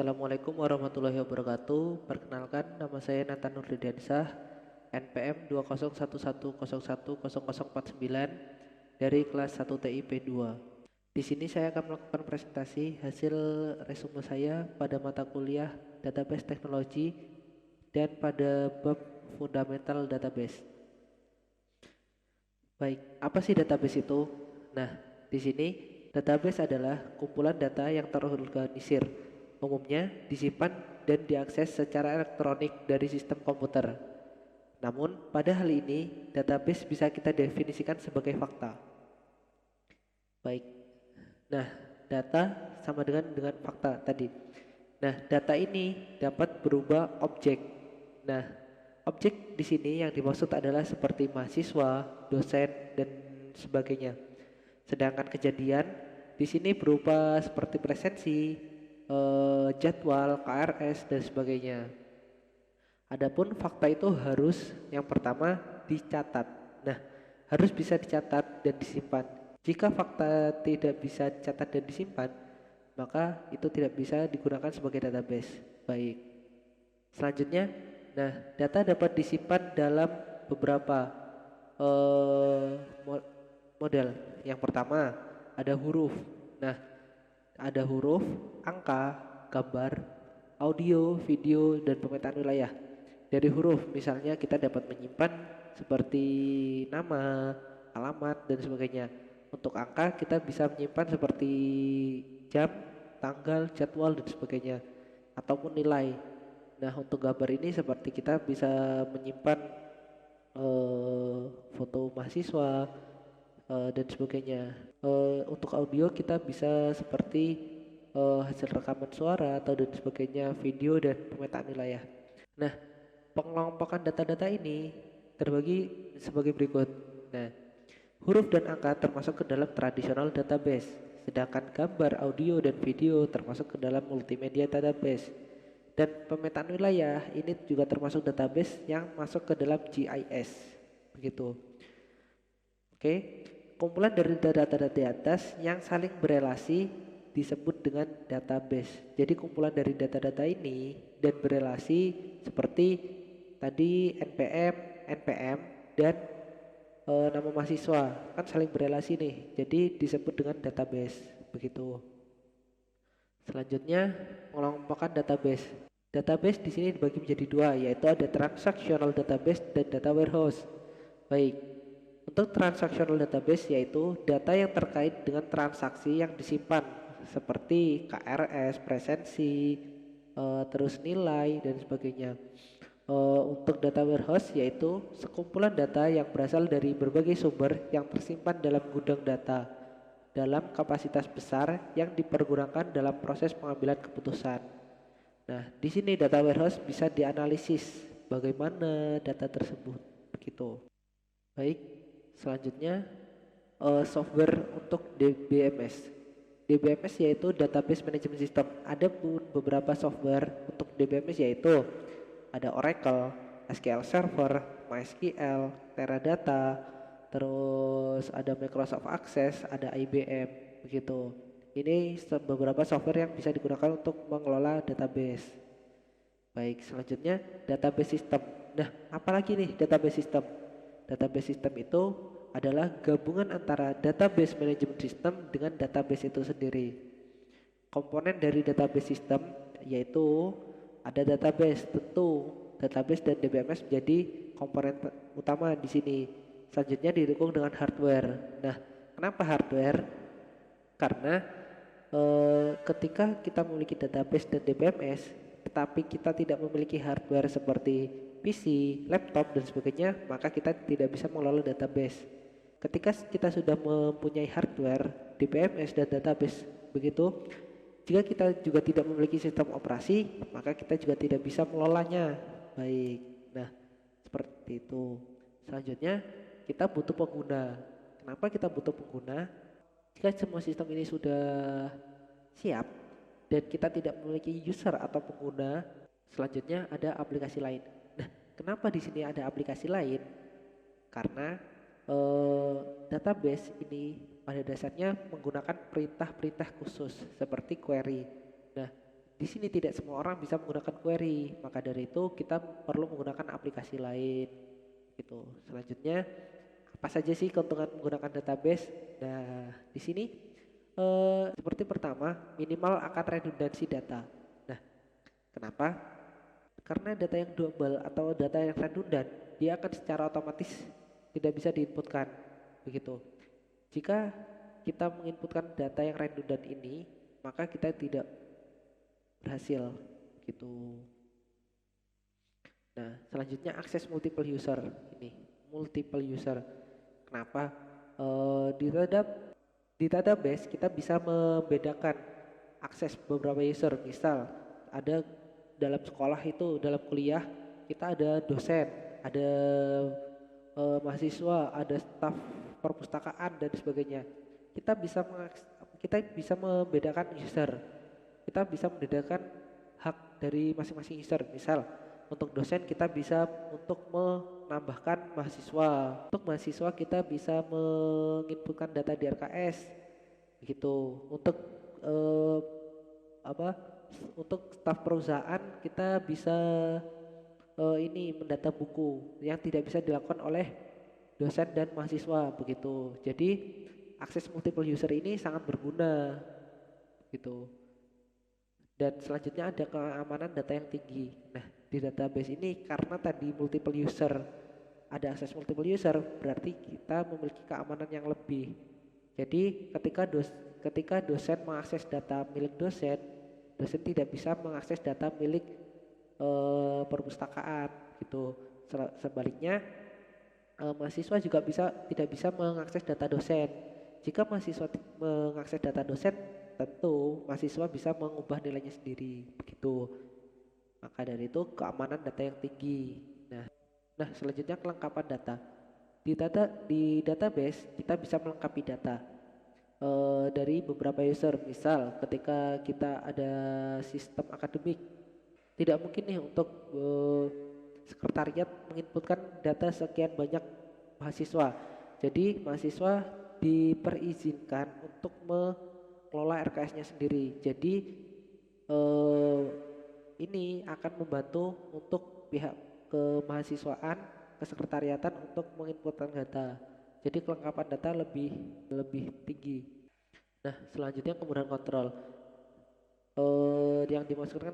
Assalamualaikum warahmatullahi wabarakatuh. Perkenalkan, nama saya Nathan Nurdiansyah, NPM 20111010049 dari kelas 1 TIP 2. Di sini saya akan melakukan presentasi hasil resume saya pada mata kuliah Database Teknologi dan pada bab Fundamental Database. Baik, apa sih database itu? Nah, di sini database adalah kumpulan data yang terorganisir. Umumnya disimpan dan diakses secara elektronik dari sistem komputer. Namun, pada hal ini, database bisa kita definisikan sebagai fakta. Baik, nah data sama dengan fakta tadi. Nah, data ini dapat berubah objek. Nah, objek di sini yang dimaksud adalah seperti mahasiswa, dosen, dan sebagainya. Sedangkan kejadian di sini berupa seperti presensi, jadwal, KRS, dan sebagainya. Adapun fakta itu harus yang pertama dicatat. Nah, harus bisa dicatat dan disimpan. Jika fakta tidak bisa dicatat dan disimpan, maka itu tidak bisa digunakan sebagai database. Baik. Selanjutnya, nah data dapat disimpan dalam beberapa model. Yang pertama ada huruf. Nah, ada huruf, angka, gambar, audio, video, dan pemetaan wilayah. Dari huruf, misalnya kita dapat menyimpan seperti nama, alamat, dan sebagainya. Untuk angka, kita bisa menyimpan seperti jam, tanggal, jadwal, dan sebagainya. Ataupun nilai. Nah, untuk gambar ini seperti kita bisa menyimpan foto mahasiswa, dan sebagainya. Untuk audio kita bisa seperti hasil rekaman suara atau dan sebagainya, video dan pemetaan wilayah. Nah, pengelompokan data-data ini terbagi sebagai berikut. Nah, huruf dan angka termasuk ke dalam tradisional database, sedangkan gambar, audio, dan video termasuk ke dalam multimedia database. Dan pemetaan wilayah ini juga termasuk database yang masuk ke dalam GIS. Begitu. Oke, kumpulan dari data-data di atas yang saling berelasi disebut dengan database. Jadi kumpulan dari data-data ini dan berelasi seperti tadi NPM, dan nama mahasiswa kan saling berelasi nih. Jadi disebut dengan database. Begitu. Selanjutnya, pengelompokan database. Database di sini dibagi menjadi dua, yaitu ada transactional database dan data warehouse. Baik, untuk transactional database yaitu data yang terkait dengan transaksi yang disimpan seperti KRS, presensi, terus nilai dan sebagainya. Untuk data warehouse yaitu sekumpulan data yang berasal dari berbagai sumber yang tersimpan dalam gudang data dalam kapasitas besar yang dipergunakan dalam proses pengambilan keputusan. Nah, di sini data warehouse bisa dianalisis bagaimana data tersebut. Begitu. Baik, selanjutnya software untuk DBMS. DBMS yaitu Database Management System. Ada pun beberapa software untuk DBMS yaitu ada Oracle, SQL Server, MySQL, Teradata, terus ada Microsoft Access, ada IBM, begitu. Ini beberapa software yang bisa digunakan untuk mengelola database. Baik, selanjutnya database system. Nah, apalagi nih database system? Database system itu adalah gabungan antara database management system dengan database itu sendiri. Komponen dari database system yaitu ada database, tentu database dan DBMS menjadi komponen utama di sini. Selanjutnya didukung dengan hardware. Nah, kenapa hardware? Karena ketika kita memiliki database dan DBMS, tetapi kita tidak memiliki hardware seperti PC, laptop, dan sebagainya, maka kita tidak bisa mengelola database. Ketika kita sudah mempunyai hardware, DBMS, dan database, begitu, jika kita juga tidak memiliki sistem operasi, maka kita juga tidak bisa mengelolanya. Baik, nah seperti itu. Selanjutnya, kita butuh pengguna. Kenapa kita butuh pengguna? Jika semua sistem ini sudah siap dan kita tidak memiliki user atau pengguna, selanjutnya ada aplikasi lain. Nah, kenapa di sini ada aplikasi lain? Karena database ini pada dasarnya menggunakan perintah-perintah khusus seperti query. Nah, di sini tidak semua orang bisa menggunakan query, maka dari itu kita perlu menggunakan aplikasi lain gitu. Selanjutnya, apa saja sih keuntungan menggunakan database? Nah, di sini seperti pertama, minimal akan redundansi data. Nah, kenapa? Karena data yang double atau data yang redundan, dia akan secara otomatis tidak bisa diinputkan. Begitu. Jika kita menginputkan data yang redundan ini, maka kita tidak berhasil gitu. Nah, selanjutnya akses multiple user ini, multiple user. Kenapa? Di database kita bisa membedakan akses beberapa user. Misal ada dalam sekolah itu, dalam kuliah kita ada dosen, ada mahasiswa, ada staf perpustakaan dan sebagainya. Kita bisa kita bisa membedakan user. Kita bisa membedakan hak dari masing-masing user. Misal untuk dosen kita bisa untuk menambahkan mahasiswa. Untuk mahasiswa kita bisa menginputkan data di RKS. Begitu. Untuk eh, apa? Untuk staf perusahaan kita bisa ini mendata buku yang tidak bisa dilakukan oleh dosen dan mahasiswa begitu. Jadi akses multiple user ini sangat berguna gitu. Dan selanjutnya ada keamanan data yang tinggi. Nah, di database ini karena tadi multiple user, ada akses multiple user, berarti kita memiliki keamanan yang lebih. Jadi ketika dosen mengakses data milik dosen, dosen tidak bisa mengakses data milik perpustakaan gitu. Sebaliknya mahasiswa juga tidak bisa mengakses data dosen. Jika mahasiswa mengakses data dosen, tentu mahasiswa bisa mengubah nilainya sendiri begitu. Maka dari itu keamanan data yang tinggi. Nah, selanjutnya kelengkapan data. Di database kita bisa melengkapi data dari beberapa user. Misal ketika kita ada sistem akademik, tidak mungkin nih untuk sekretariat menginputkan data sekian banyak mahasiswa. Jadi mahasiswa diperizinkan untuk mengelola RKS-nya sendiri. Jadi ini akan membantu untuk pihak kemahasiswaan, kesekretariatan untuk menginputkan data. Jadi kelengkapan data lebih tinggi. Nah, selanjutnya kemudahan kontrol. Yang dimaksudkan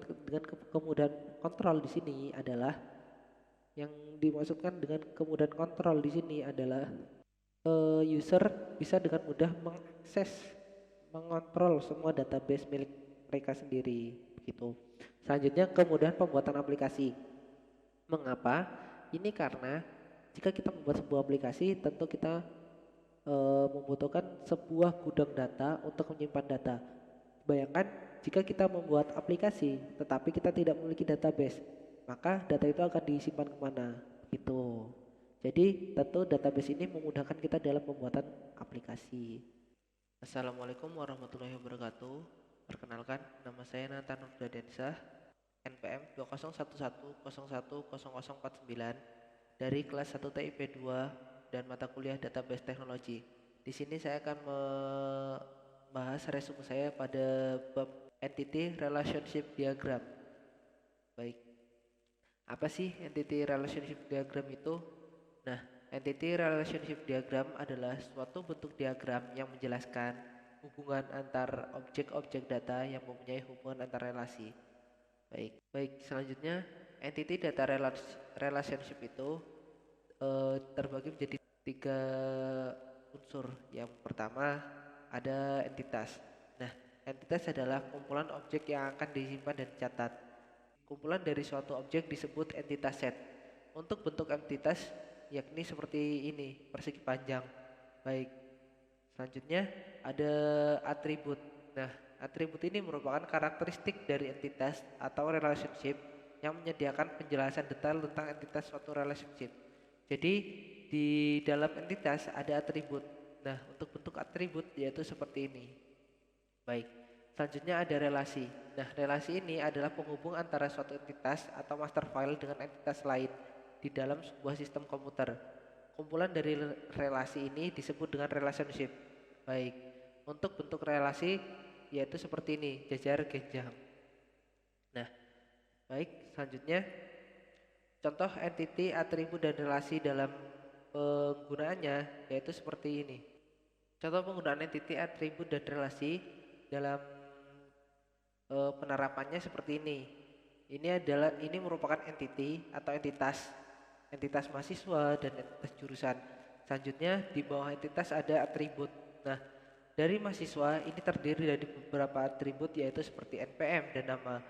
dengan kemudahan kontrol di sini adalah user bisa dengan mudah mengakses, mengontrol semua database milik mereka sendiri, begitu. Selanjutnya kemudahan pembuatan aplikasi. Mengapa? Ini karena jika kita membuat sebuah aplikasi, tentu kita membutuhkan sebuah gudang data untuk menyimpan data. Bayangkan jika kita membuat aplikasi, tetapi kita tidak memiliki database, maka data itu akan disimpan kemana? Gitu. Jadi tentu database ini memudahkan kita dalam pembuatan aplikasi. Assalamualaikum warahmatullahi wabarakatuh. Perkenalkan, nama saya Nathan Nurdadensyah, NPM 201101010049 dari kelas 1 TIP 2 dan mata kuliah Database Technology. Di sini saya akan membahas resume saya pada bab Entity Relationship Diagram. Baik, apa sih Entity Relationship Diagram itu? Nah, Entity Relationship Diagram adalah suatu bentuk diagram yang menjelaskan hubungan antar objek-objek data yang mempunyai hubungan antar relasi. Baik. Selanjutnya, Entity Data Relationship itu terbagi menjadi 3 unsur. Yang pertama ada entitas. Nah, entitas adalah kumpulan objek yang akan disimpan dan dicatat. Kumpulan dari suatu objek disebut entitas set. Untuk bentuk entitas yakni seperti ini, persegi panjang. Baik. Selanjutnya ada atribut. Nah, atribut ini merupakan karakteristik dari entitas atau relationship yang menyediakan penjelasan detail tentang entitas suatu relationship. Jadi di dalam entitas ada atribut. Nah, untuk bentuk atribut yaitu seperti ini. Baik. Selanjutnya ada relasi. Nah, relasi ini adalah penghubung antara suatu entitas atau master file dengan entitas lain di dalam sebuah sistem komputer. Kumpulan dari relasi ini disebut dengan relationship. Baik. Untuk bentuk relasi yaitu seperti ini, jajar genjang. Baik, selanjutnya contoh entity, atribut, dan relasi dalam penggunaannya yaitu seperti ini. Contoh penggunaan entity, atribut, dan relasi dalam penerapannya seperti ini. Ini merupakan entity atau entitas mahasiswa dan entitas jurusan. Selanjutnya di bawah entitas ada atribut. Nah, dari mahasiswa ini terdiri dari beberapa atribut yaitu seperti NPM dan nama.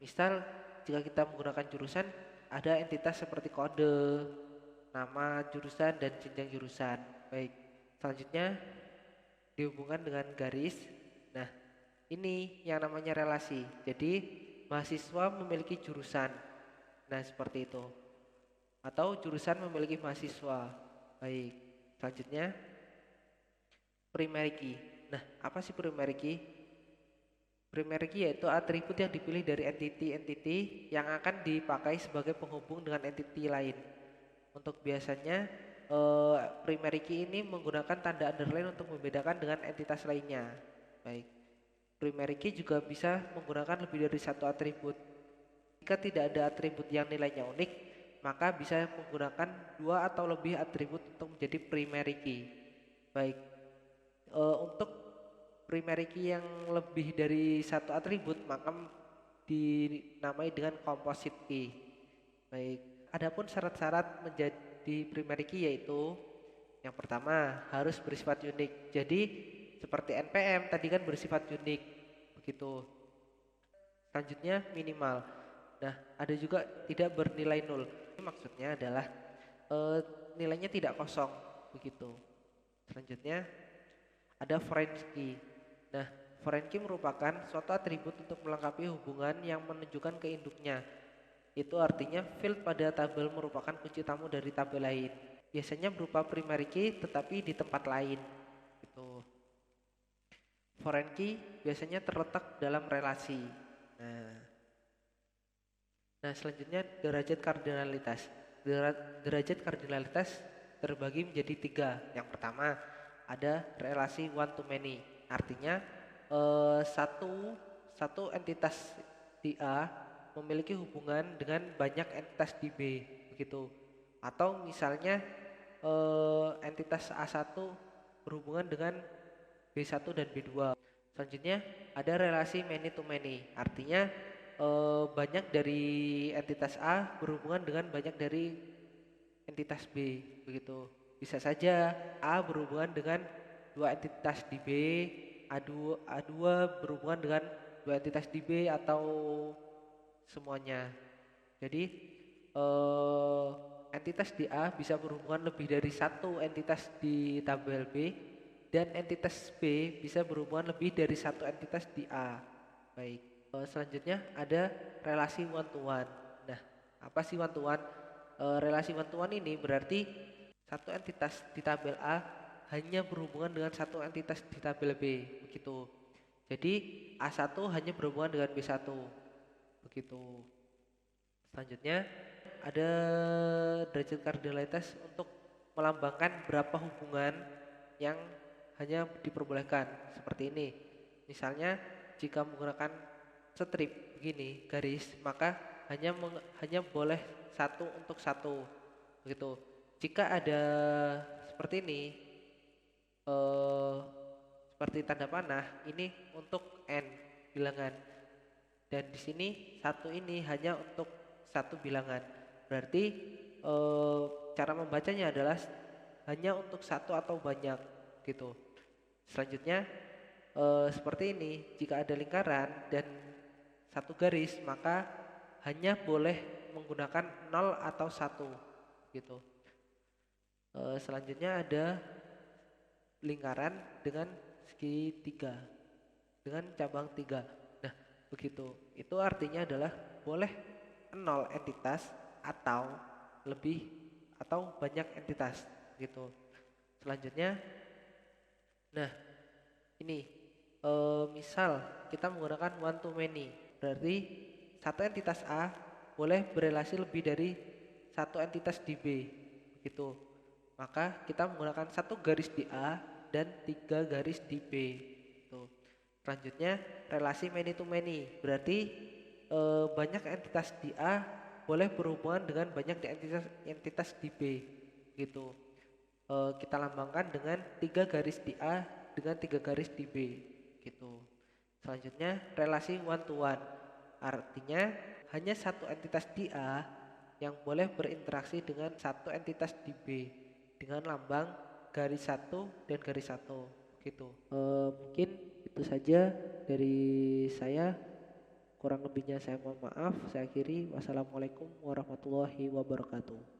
Misal jika kita menggunakan jurusan ada entitas seperti kode, nama jurusan, dan jenjang jurusan. Baik, selanjutnya dihubungkan dengan garis. Nah, ini yang namanya relasi. Jadi mahasiswa memiliki jurusan. Nah, seperti itu. Atau jurusan memiliki mahasiswa. Baik, selanjutnya primary key. Nah, apa sih primary key? Primary key yaitu atribut yang dipilih dari entity-entity yang akan dipakai sebagai penghubung dengan entity lain. Untuk biasanya primary key ini menggunakan tanda underline untuk membedakan dengan entitas lainnya. Baik. Primary key juga bisa menggunakan lebih dari satu atribut. Jika tidak ada atribut yang nilainya unik, maka bisa menggunakan dua atau lebih atribut untuk menjadi primary key. Baik, untuk primary key yang lebih dari satu atribut, maka dinamai dengan composite key. Baik, adapun syarat-syarat menjadi primary key yaitu yang pertama harus bersifat unik. Jadi seperti NPM tadi kan bersifat unik begitu. Selanjutnya minimal. Nah, ada juga tidak bernilai nol. Ini maksudnya adalah nilainya tidak kosong begitu. Selanjutnya ada foreign key. Nah, foreign key merupakan suatu atribut untuk melengkapi hubungan yang menunjukkan ke induknya. Itu artinya field pada tabel merupakan kunci tamu dari tabel lain. Biasanya berupa primary key tetapi di tempat lain. Gitu. Foreign key biasanya terletak dalam relasi. Nah, selanjutnya derajat kardinalitas. Derajat kardinalitas terbagi menjadi tiga. Yang pertama ada relasi one to many. Artinya satu entitas di A memiliki hubungan dengan banyak entitas di B, begitu. Atau misalnya entitas A1 berhubungan dengan B1 dan B2. Selanjutnya ada relasi many to many. Artinya banyak dari entitas A berhubungan dengan banyak dari entitas B, begitu. Bisa saja A berhubungan dengan dua entitas di B, A2 berhubungan dengan dua entitas di B atau semuanya. Jadi entitas di A bisa berhubungan lebih dari satu entitas di tabel B dan entitas B bisa berhubungan lebih dari satu entitas di A. Baik. Selanjutnya ada relasi one to one. Nah, apa sih one to one? Relasi one to one ini berarti satu entitas di tabel A hanya berhubungan dengan satu entitas di tabel B, begitu. Jadi A1 hanya berhubungan dengan B1, begitu. Selanjutnya ada derajat kardinalitas untuk melambangkan berapa hubungan yang hanya diperbolehkan seperti ini. Misalnya jika menggunakan strip begini garis, maka hanya boleh satu untuk satu begitu. Jika ada seperti ini seperti tanda panah, ini untuk n bilangan, dan di sini satu ini hanya untuk satu bilangan. Berarti cara membacanya adalah hanya untuk satu atau banyak gitu. Selanjutnya seperti ini, jika ada lingkaran dan satu garis, maka hanya boleh menggunakan 0 atau 1 gitu. Selanjutnya ada lingkaran dengan segi 3 dengan cabang 3. Nah, begitu. Itu artinya adalah boleh 0 entitas atau lebih atau banyak entitas gitu. Selanjutnya, nah ini misal kita menggunakan one to many, berarti satu entitas A boleh berelasi lebih dari satu entitas di B, begitu. Maka kita menggunakan satu garis di A dan 3 garis di B. Tuh. Selanjutnya relasi many to many, berarti banyak entitas di A boleh berhubungan dengan banyak di entitas di B gitu. Kita lambangkan dengan 3 garis di A dengan 3 garis di B gitu. Selanjutnya relasi one to one, artinya hanya satu entitas di A yang boleh berinteraksi dengan satu entitas di B dengan lambang garis satu dan garis satu gitu. Mungkin itu saja dari saya, kurang lebihnya saya mohon maaf. Saya akhiri, wassalamualaikum warahmatullahi wabarakatuh.